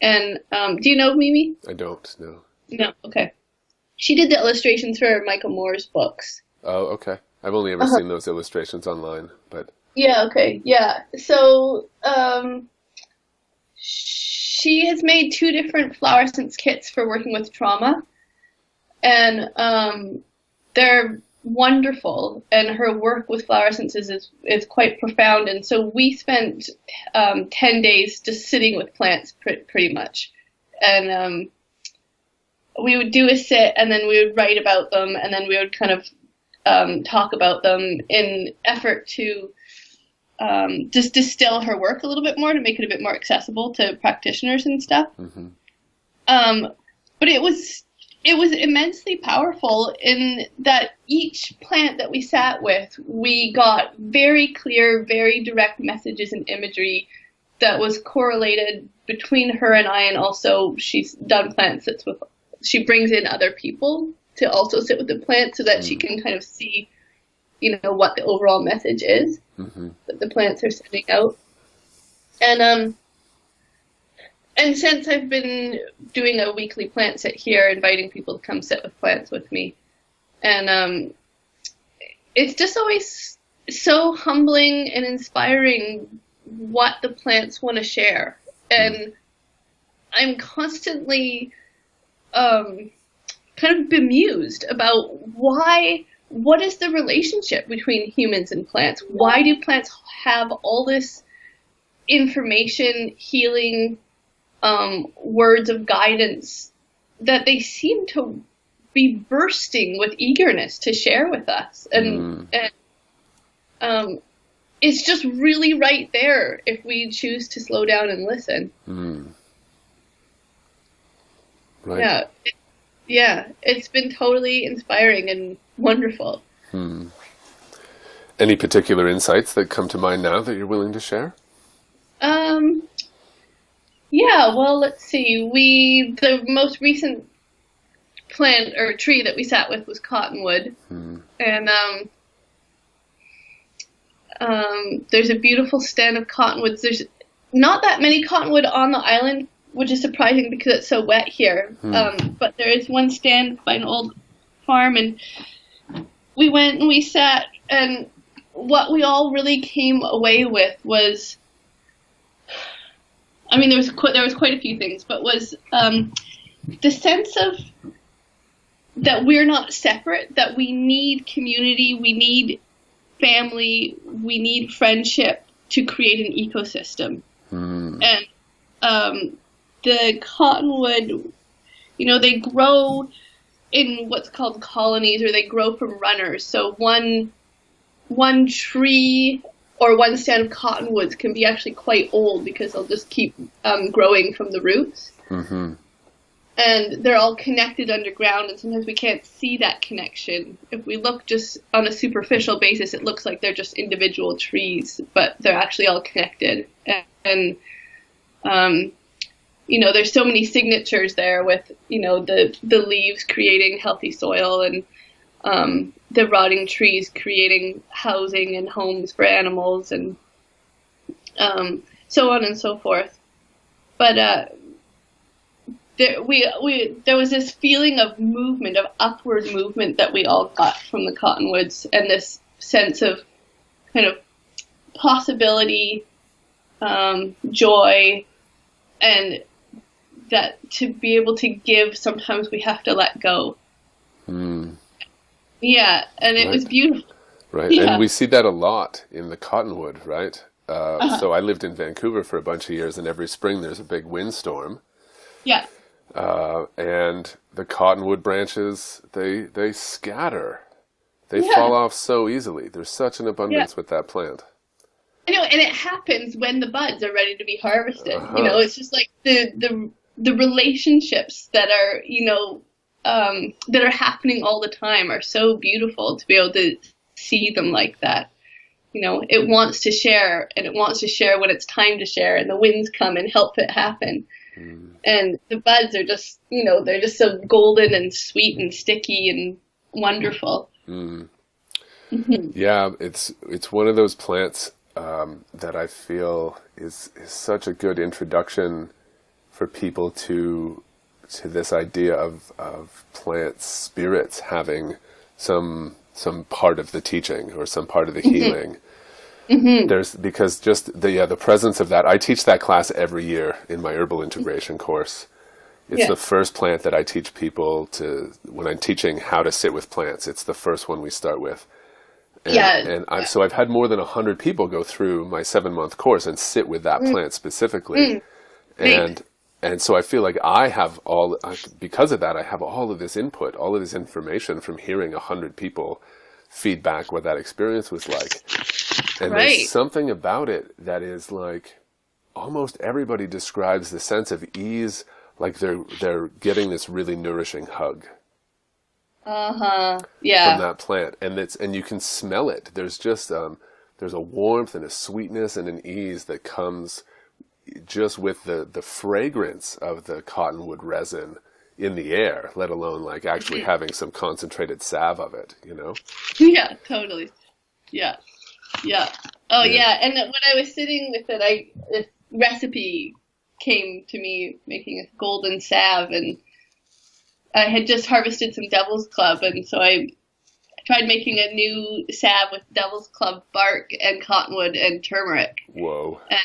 And do you know Mimi?
I don't, no.
No, okay. She did the illustrations for Michael Moore's books.
Oh, okay. I've only ever seen those illustrations online, but...
Yeah, okay, yeah. So, she has made 2 different flower essence kits for working with trauma. And they're wonderful, and her work with flower essences is quite profound. And so we spent 10 days just sitting with plants pretty much. And we would do a sit, and then we would write about them, and then we would kind of talk about them in effort to just distill her work a little bit more, to make it a bit more accessible to practitioners and stuff. But it was immensely powerful in that each plant that we sat with, we got very clear, very direct messages and imagery that was correlated between her and I, and also she's done plant sits with, she brings in other people to also sit with the plant so that she can kind of see, what the overall message is that the plants are sending out. And since I've been doing a weekly plant sit here, inviting people to come sit with plants with me, and it's just always so humbling and inspiring what the plants want to share. And I'm constantly kind of bemused about what is the relationship between humans and plants? Why do plants have all this information, healing, words of guidance that they seem to be bursting with eagerness to share with us? And it's just really right there if we choose to slow down and listen.
Right.
Yeah, it's been totally inspiring and wonderful.
Any particular insights that come to mind now that you're willing to share?
Yeah, well, let's see. The most recent plant or tree that we sat with was cottonwood. And there's a beautiful stand of cottonwoods. There's not that many cottonwood on the island, which is surprising because it's so wet here. But there is one stand by an old farm, and we went and we sat, and what we all really came away with was, I mean, there was quite a few things, but was the sense of that we're not separate, that we need community, we need family, we need friendship to create an ecosystem. And the cottonwood, they grow in what's called colonies, or they grow from runners. So one tree or one stand of cottonwoods can be actually quite old because they'll just keep growing from the roots. And they're all connected underground, and sometimes we can't see that connection. If we look just on a superficial basis, it looks like they're just individual trees, but they're actually all connected. And there's so many signatures there with, the leaves creating healthy soil, and the rotting trees creating housing and homes for animals, and so on and so forth. But there was this feeling of movement, of upward movement that we all got from the cottonwoods, and this sense of kind of possibility, joy, and that to be able to give, sometimes we have to let go. Yeah, and it was beautiful.
Right,
yeah.
And we see that a lot in the cottonwood, right? So I lived in Vancouver for a bunch of years, and every spring there's a big windstorm.
Yeah.
And the cottonwood branches, they scatter. They fall off so easily. There's such an abundance with that plant.
I know, and it happens when the buds are ready to be harvested. It's just like the relationships that are, that are happening all the time are so beautiful to be able to see them like that. It wants to share, and it wants to share when it's time to share, and the winds come and help it happen. And the buds are just, they're just so golden and sweet and sticky and wonderful.
Yeah, it's one of those plants that I feel is such a good introduction for people to this idea of plant spirits having some part of the teaching or some part of the healing. Because just the presence of that, I teach that class every year in my herbal integration course. It's the first plant that I teach people when I'm teaching how to sit with plants. It's the first one we start with. So I've had more than 100 people go through my 7-month course and sit with that plant specifically. And so I feel like I have because of that, I have all of this input, all of this information from hearing 100 people feedback what that experience was like. And there's something about it that is like, almost everybody describes the sense of ease, like they're getting this really nourishing hug.
Yeah.
From that plant, and you can smell it. There's just there's a warmth and a sweetness and an ease that comes just with the fragrance of the cottonwood resin in the air, let alone like actually having some concentrated salve of it,
Yeah, totally. Yeah. Oh yeah. And when I was sitting with it, this recipe came to me, making a golden salve, and I had just harvested some Devil's Club, and so I tried making a new salve with Devil's Club bark and cottonwood and turmeric.
Whoa.
And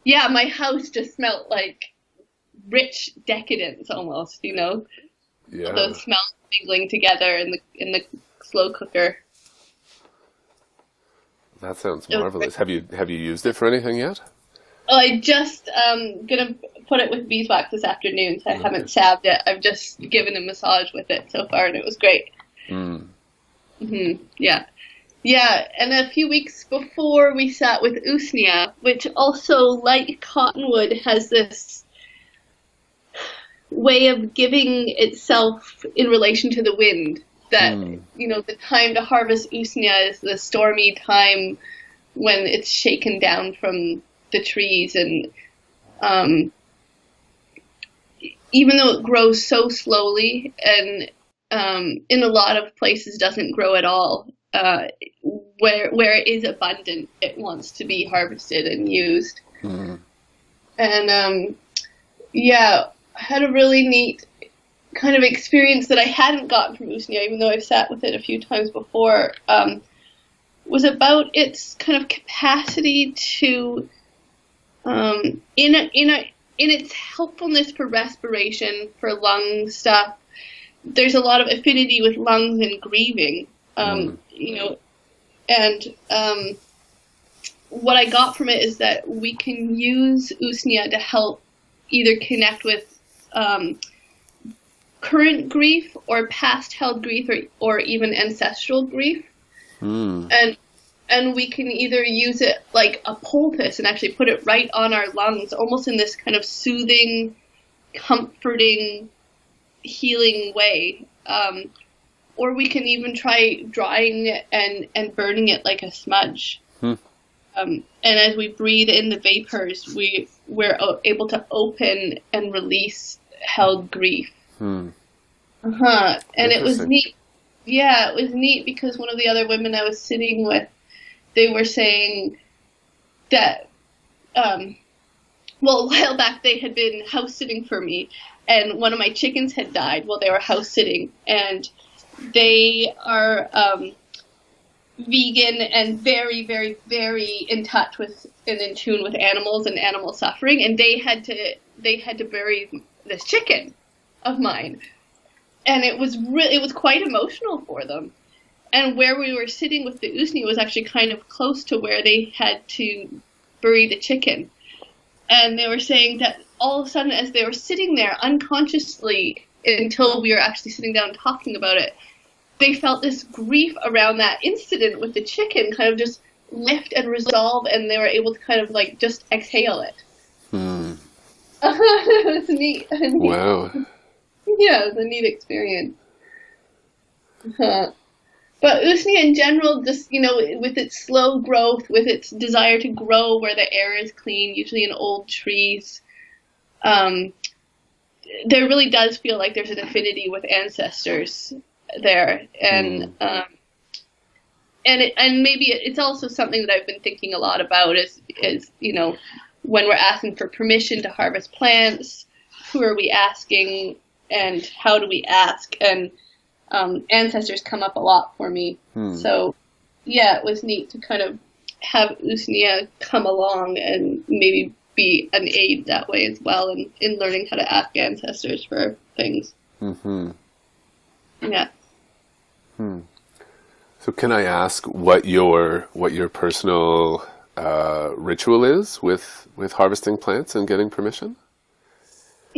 yeah, my house just smelled like rich decadence almost, Yeah. Those smells mingling together in the slow cooker.
That sounds marvelous. Have you used it for anything yet?
Well, I just gonna put it with beeswax this afternoon, so I haven't salved it. I've just given a massage with it so far, and it was great. Yeah. And a few weeks before, we sat with usnea, which also, like cottonwood, has this way of giving itself in relation to the wind. That the time to harvest usnea is the stormy time when it's shaken down from the trees, and even though it grows so slowly and in a lot of places doesn't grow at all, where it is abundant, it wants to be harvested and used. And I had a really neat kind of experience that I hadn't gotten from usnea, even though I've sat with it a few times before, was about its kind of capacity to in its helpfulness for respiration, for lung stuff, there's a lot of affinity with lungs and grieving, you know, and what I got from it is that we can use usnea to help either connect with current grief or past held grief or even ancestral grief. And we can either use it like a poultice and actually put it right on our lungs, almost in this kind of soothing, comforting, healing way. Or we can even try drying it and burning it like a smudge. And as we breathe in the vapors, we're able to open and release held grief. And it was neat. Yeah, it was neat because one of the other women I was sitting with, they were saying that, well, a while back they had been house sitting for me, and one of my chickens had died while they were house sitting, and they are vegan and very, very, very in touch with and in tune with animals and animal suffering, and they had to bury this chicken of mine, and it was quite emotional for them. And where we were sitting with the usnea was actually kind of close to where they had to bury the chicken. And they were saying that all of a sudden, as they were sitting there unconsciously until we were actually sitting down talking about it, they felt this grief around that incident with the chicken kind of just lift and resolve, and they were able to kind of like just exhale it. It was neat.
Wow.
Yeah, it was a neat experience. But usnea in general, just, you know, with its slow growth, with its desire to grow where the air is clean, usually in old trees, there really does feel like there's an affinity with ancestors there. And maybe it's also something that I've been thinking a lot about is, you know, when we're asking for permission to harvest plants, who are we asking and how do we ask? And ancestors come up a lot for me. So, yeah, it was neat to kind of have usnea come along and maybe be an aid that way as well in learning how to ask ancestors for things. Yeah.
So can I ask what your personal ritual is with harvesting plants and getting permission?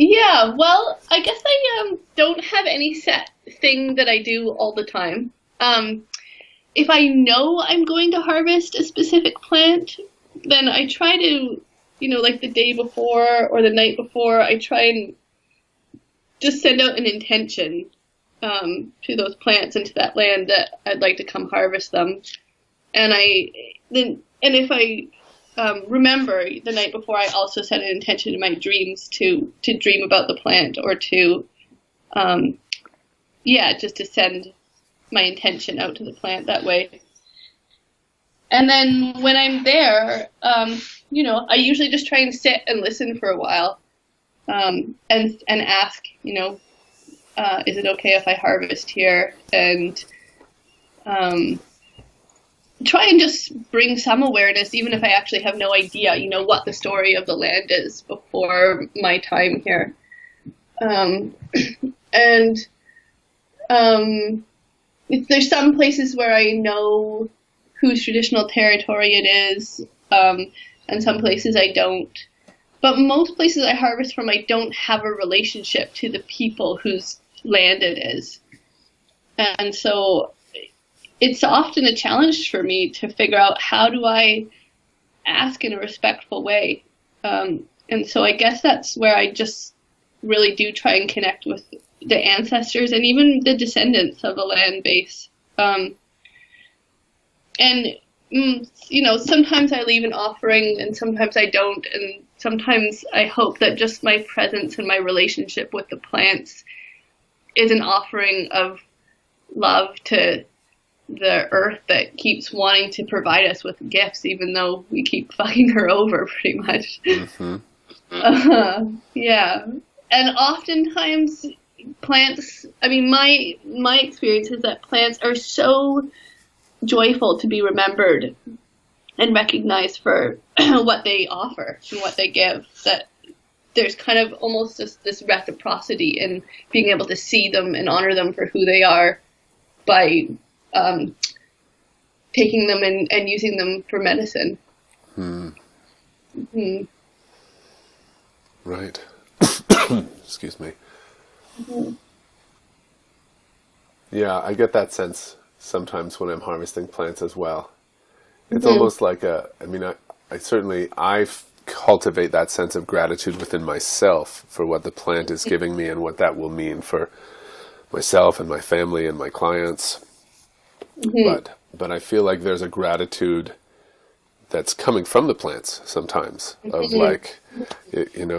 Yeah, well, I guess I don't have any set thing that I do all the time. If I know I'm going to harvest a specific plant, then I try to, you know, like the day before or the night before, I try and just send out an intention to those plants and to that land that I'd like to come harvest them. And if I remember the night before, I also set an intention in my dreams to dream about the plant or to, just to send my intention out to the plant that way. And then when I'm there, you know, I usually just try and sit and listen for a while, and ask, you know, is it okay if I harvest here? And try and just bring some awareness, even if I actually have no idea, you know, what the story of the land is before my time here. There's some places where I know whose traditional territory it is, and some places I don't. But most places I harvest from, I don't have a relationship to the people whose land it is. And so it's often a challenge for me to figure out how do I ask in a respectful way. And so I guess that's where I just really do try and connect with the ancestors and even the descendants of the land base. You know, sometimes I leave an offering and sometimes I don't. And sometimes I hope that just my presence and my relationship with the plants is an offering of love to the earth that keeps wanting to provide us with gifts, even though we keep fucking her over pretty much. Yeah. And oftentimes plants, I mean, my experience is that plants are so joyful to be remembered and recognized for what they offer and what they give, that there's kind of almost this reciprocity in being able to see them and honor them for who they are by taking them and using them for medicine. Mm-hmm.
Right. Excuse me.
Mm-hmm.
Yeah, I get that sense sometimes when I'm harvesting plants as well. It's
Mm-hmm.
almost like I cultivate that sense of gratitude within myself for what the plant is giving me and what that will mean for myself and my family and my clients.
Mm-hmm.
But I feel like there's a gratitude that's coming from the plants sometimes of like,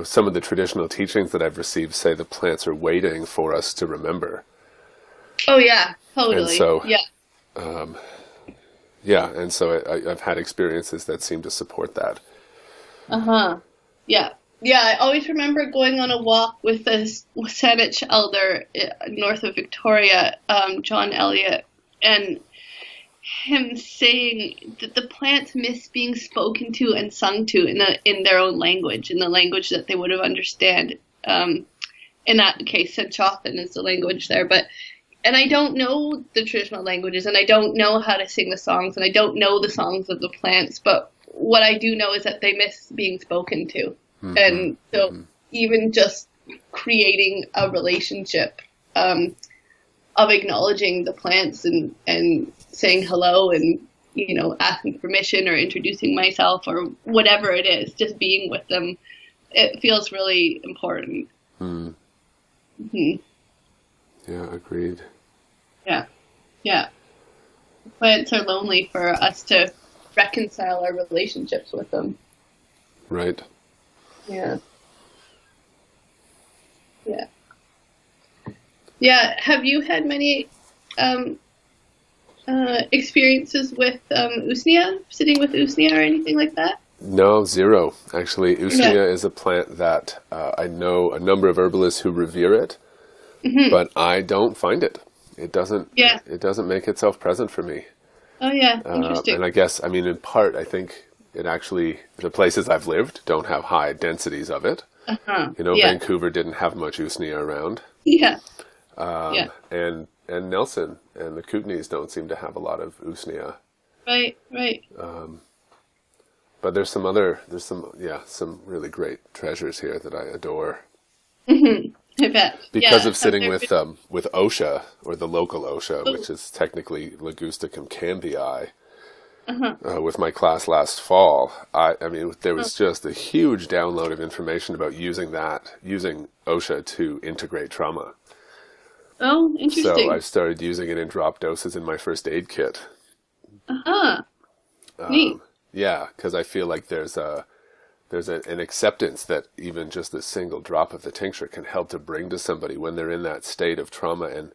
some of the traditional teachings that I've received say the plants are waiting for us to remember.
Oh yeah, totally.
And so,
yeah.
And so I've had experiences that seem to support that.
Yeah. Yeah, I always remember going on a walk with a Saanich elder north of Victoria, John Elliott, and him saying that the plants miss being spoken to and sung to in their own language, in the language that they would have understand. In that case, Sanchothan is the language there, and I don't know the traditional languages, and I don't know how to sing the songs, and I don't know the songs of the plants, but what I do know is that they miss being spoken to. Mm-hmm. And so even just creating a relationship of acknowledging the plants and saying hello and, asking permission or introducing myself or whatever it is, just being with them, it feels really important. Mm-hmm.
Yeah, agreed.
Yeah. The plants are lonely for us to reconcile our relationships with them.
Right.
Yeah. Have you had many experiences with usnea, sitting with usnea or anything like that?
No, zero. Actually, usnea is a plant that I know a number of herbalists who revere it, but I don't find it. It doesn't.
Yeah.
It doesn't make itself present for me.
Oh yeah, interesting.
And I guess, in part, I think it actually, the places I've lived don't have high densities of it. Vancouver didn't have much usnea around.
Yeah.
And Nelson and the Kootenays don't seem to have a lot of usnea.
Right.
But there's some really great treasures here that I adore.
I bet.
Because of sitting with OSHA, or the local OSHA, which is technically Ligusticum cambii, with my class last fall, there was just a huge download of information about using OSHA to integrate trauma.
Oh, interesting.
So I've started using it in drop doses in my first aid kit.
Neat.
Yeah, because I feel like there's an acceptance that even just a single drop of the tincture can help to bring to somebody when they're in that state of trauma and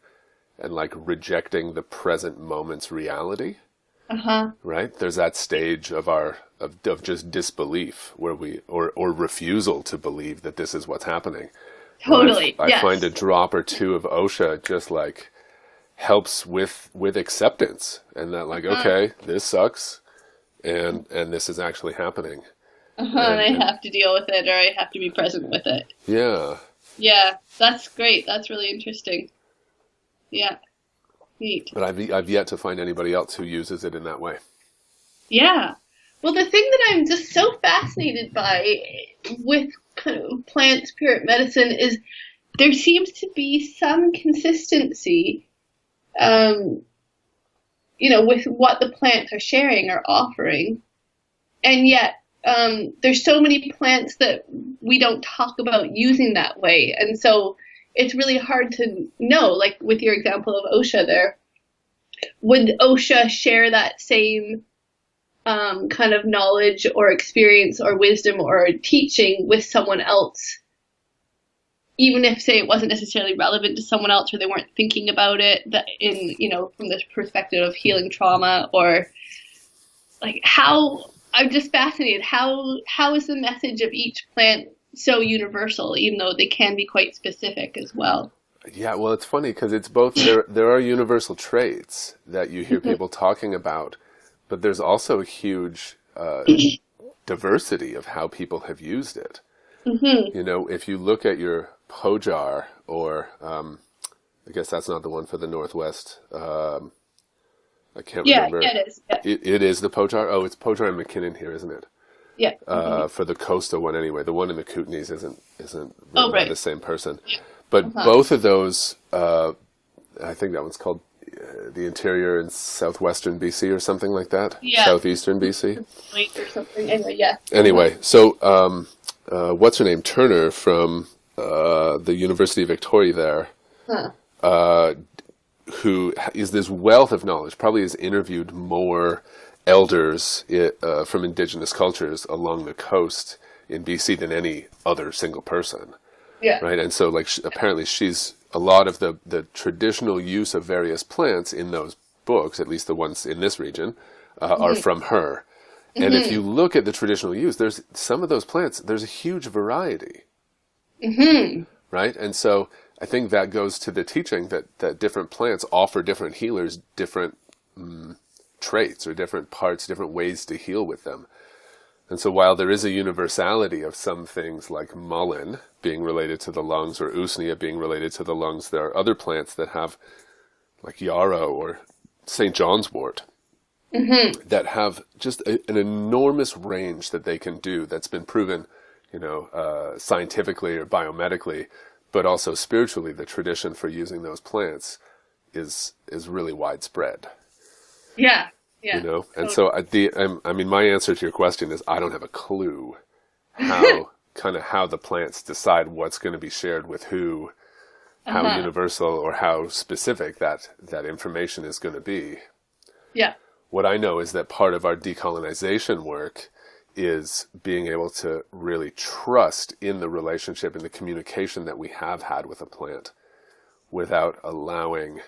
like rejecting the present moment's reality. Right? There's that stage of just disbelief where or refusal to believe that this is what's happening.
Totally.
I find a drop or two of OSHA just like helps with acceptance and that like, okay, this sucks and this is actually happening.
And I have to deal with it, or I have to be present with it.
Yeah.
Yeah, that's great. That's really interesting. Yeah. Neat.
But I've yet to find anybody else who uses it in that way.
Yeah. Well, the thing that I'm just so fascinated by with kind of plant spirit medicine is there seems to be some consistency, with what the plants are sharing or offering. And yet, there's so many plants that we don't talk about using that way. And so it's really hard to know, like with your example of OSHA there, would OSHA share that same kind of knowledge or experience or wisdom or teaching with someone else, even if, say, it wasn't necessarily relevant to someone else or they weren't thinking about it from the perspective of healing trauma, or like I'm just fascinated. How is the message of each plant so universal, even though they can be quite specific as well?
Yeah, well, it's funny because it's both. There are universal traits that you hear people talking about, but there's also a huge diversity of how people have used it.
Mm-hmm.
You know, if you look at your pojar, or I guess that's not the one for the Northwest. I can't remember.
Yeah, it is. Yeah.
It is the pojar. Oh, it's pojar and McKinnon here, isn't it?
Yeah. Mm-hmm.
For the coastal one anyway. The one in the Kootenays isn't written
Oh,
by
right.
the same person. But both of those, I think that one's called the interior in southwestern BC or something like that.
Yeah.
Southeastern BC.
Wait or something. Anyway, yeah.
Anyway, so what's her name? Turner from the University of Victoria there, who is this wealth of knowledge, probably has interviewed more elders from indigenous cultures along the coast in BC than any other single person.
Yeah.
Right. And so like apparently she's a lot of the traditional use of various plants in those books, at least the ones in this region, are from her. And if you look at the traditional use, there's some of those plants, there's a huge variety. Right. And so I think that goes to the teaching that different plants offer different healers different traits or different parts, different ways to heal with them. And so while there is a universality of some things like mullein being related to the lungs or usnea being related to the lungs, there are other plants that have, like yarrow or St. John's wort, that have just an enormous range that they can do that's been proven, scientifically or biomedically, but also spiritually. The tradition for using those plants is really widespread.
Yeah. Yeah.
And so my answer to your question is I don't have a clue how the plants decide what's going to be shared with who, how universal or how specific that information is going to be.
Yeah.
What I know is that part of our decolonization work is being able to really trust in the relationship and the communication that we have had with a plant without allowing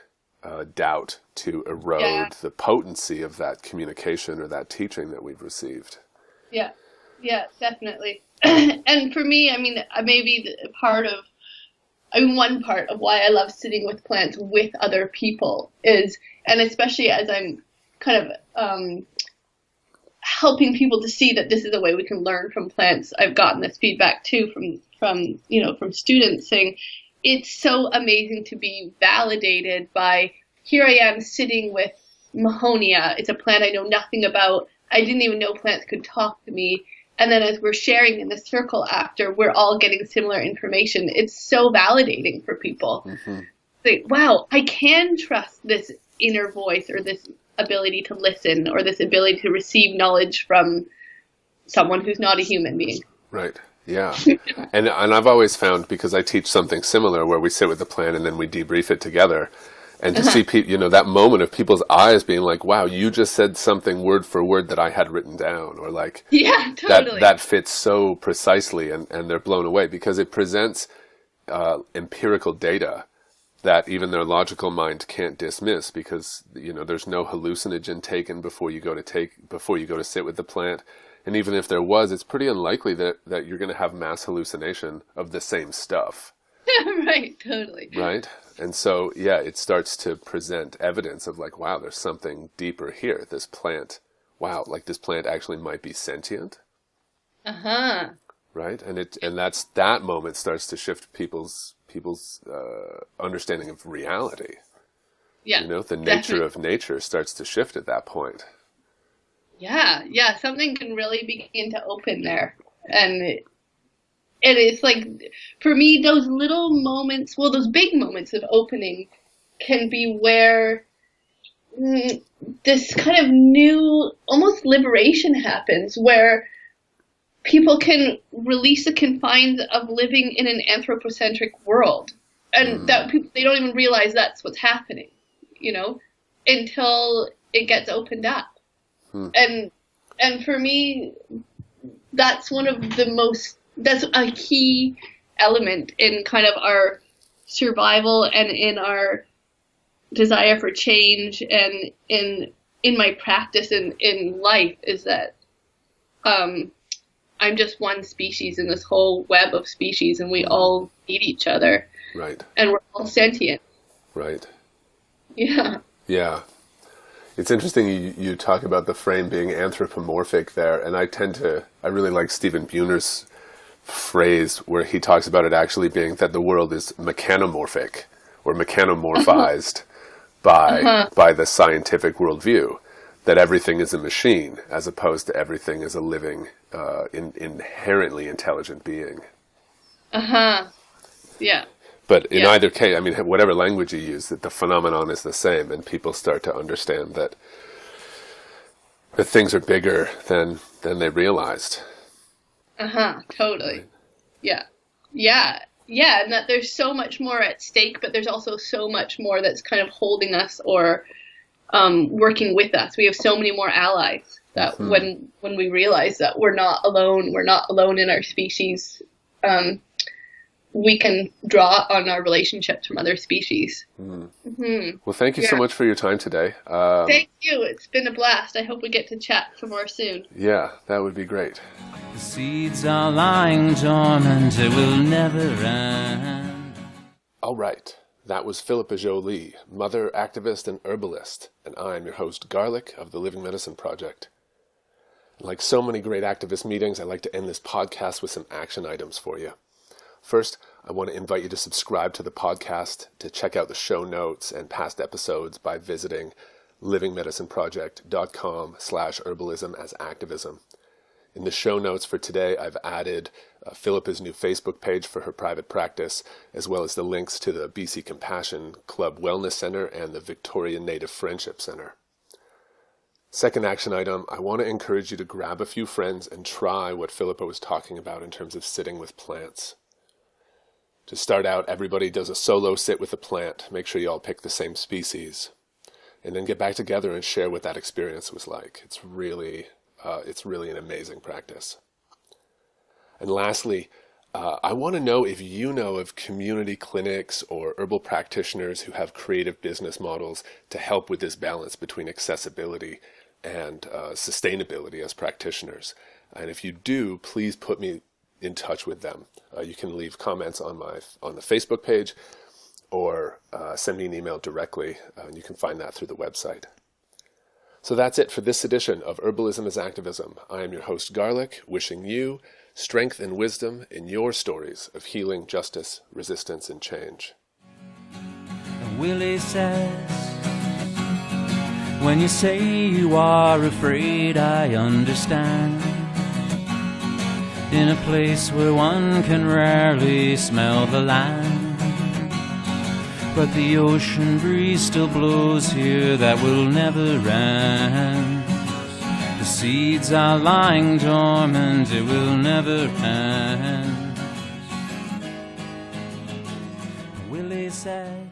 doubt to erode the potency of that communication or that teaching that we've received.
Yeah, definitely. And for me, maybe one part of why I love sitting with plants with other people is, and especially as I'm kind of helping people to see that this is a way we can learn from plants. I've gotten this feedback too from students saying, it's so amazing to be validated by, here I am sitting with Mahonia. It's a plant I know nothing about. I didn't even know plants could talk to me. And then as we're sharing in the circle after, we're all getting similar information. It's so validating for people. Like, wow, I can trust this inner voice or this ability to listen or this ability to receive knowledge from someone who's not a human being.
Right. Yeah. And I've always found, because I teach something similar where we sit with the plant and then we debrief it together, and to see people, that moment of people's eyes being like, wow, you just said something word for word that I had written down, or like,
yeah, totally.
that fits so precisely, and they're blown away because it presents empirical data that even their logical mind can't dismiss, because, there's no hallucinogen taken before you go to sit with the plant. And even if there was, it's pretty unlikely that you're going to have mass hallucination of the same stuff.
Right, totally.
Right? And so, it starts to present evidence of like, wow, there's something deeper here. This plant, this plant actually might be sentient. Right? And that moment starts to shift people's understanding of reality.
Yeah.
The nature of nature starts to shift at that point.
Yeah, something can really begin to open there. And it's like, for me, those little moments, those big moments of opening can be where this kind of new, almost liberation happens, where people can release the confines of living in an anthropocentric world. And that they don't even realize that's what's happening, until it gets opened up. And for me, that's that's a key element in kind of our survival and in our desire for change and in my practice in life, is that I'm just one species in this whole web of species, and we all need each other.
Right.
And we're all sentient.
Right.
Yeah.
Yeah. It's interesting you talk about the frame being anthropomorphic there, and I really like Stephen Buhner's phrase where he talks about it actually being that the world is mechanomorphic or mechanomorphized by the scientific worldview, that everything is a machine as opposed to everything is a living, inherently intelligent being.
Yeah.
But in either case, I mean, whatever language you use, that the phenomenon is the same, and people start to understand that things are bigger than they realized.
Totally. Yeah. Yeah. Yeah. And that there's so much more at stake, but there's also so much more that's kind of holding us or working with us. We have so many more allies that when we realize that we're not alone in our species, we can draw on our relationships from other species.
Well, thank you so much for your time today.
Thank you. It's been a blast. I hope we get to chat some more soon.
Yeah, that would be great.
The seeds are lying dormant, it will never end.
All right. That was Philippa Joly, mother, activist, and herbalist. And I'm your host, Garlic, of the Living Medicine Project. Like so many great activist meetings, I like to end this podcast with some action items for you. First, I want to invite you to subscribe to the podcast, to check out the show notes and past episodes by visiting livingmedicineproject.com/herbalism as activism. In the show notes for today, I've added Philippa's new Facebook page for her private practice, as well as the links to the BC Compassion Club Wellness Center and the Victoria Native Friendship Center. Second action item, I want to encourage you to grab a few friends and try what Philippa was talking about in terms of sitting with plants. To start out, everybody does a solo sit with a plant. Make sure you all pick the same species. And then get back together and share what that experience was like. It's really an amazing practice. And lastly, I want to know if you know of community clinics or herbal practitioners who have creative business models to help with this balance between accessibility and sustainability as practitioners. And if you do, please put me in touch with them. You can leave comments on the Facebook page or send me an email directly. You can find that through the website. So that's it for this edition of Herbalism as Activism. I am your host, Garlic, wishing you strength and wisdom in your stories of healing, justice, resistance, and change.
And Willie says, when you say you are afraid, I understand. In a place where one can rarely smell the land, but the ocean breeze still blows here that will never end. The seeds are lying dormant, it will never end. Willie says,